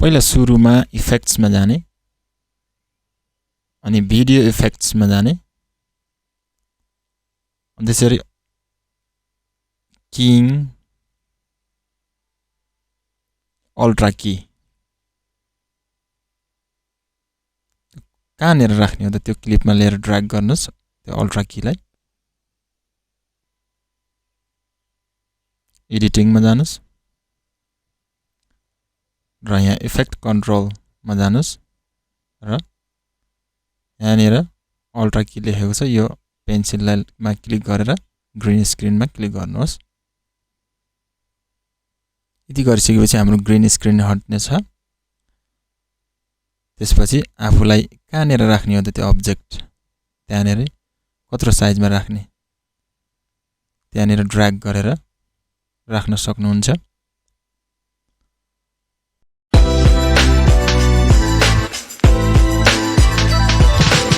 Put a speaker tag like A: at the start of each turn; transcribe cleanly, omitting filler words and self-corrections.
A: पहिला सुरुमा इफेक्ट्स मा जाने अनि भिडियो इफेक्ट्स मा जाने अनि त्यसरी किङ अल्ट्रा की कहाँनेर राख्ने हो त त्यो क्लिपमा लिएर ड्र्याग गर्नुस् त्यो अल्ट्रा कीलाई एडिटिङ मा जानुस् र यहाँ इफेक्ट कन्ट्रोल मा जानुस् र यहाँनेर अल्ट्रा की लेखेको छ यो पेन्सिललाई मा क्लिक गरेर ग्रीन स्क्रिन मा क्लिक गर्नुहोस् यति गरिसकेपछि हाम्रो ग्रीन स्क्रिन हट्ने छ त्यसपछि आफुलाई कहाँनेर राख्ने हो त त्यो अब्जेक्ट त्यहाँनेर कत्रो साइजमा राख्ने त्यहाँनेर ड्र्याग गरेर राख्न सक्नुहुन्छ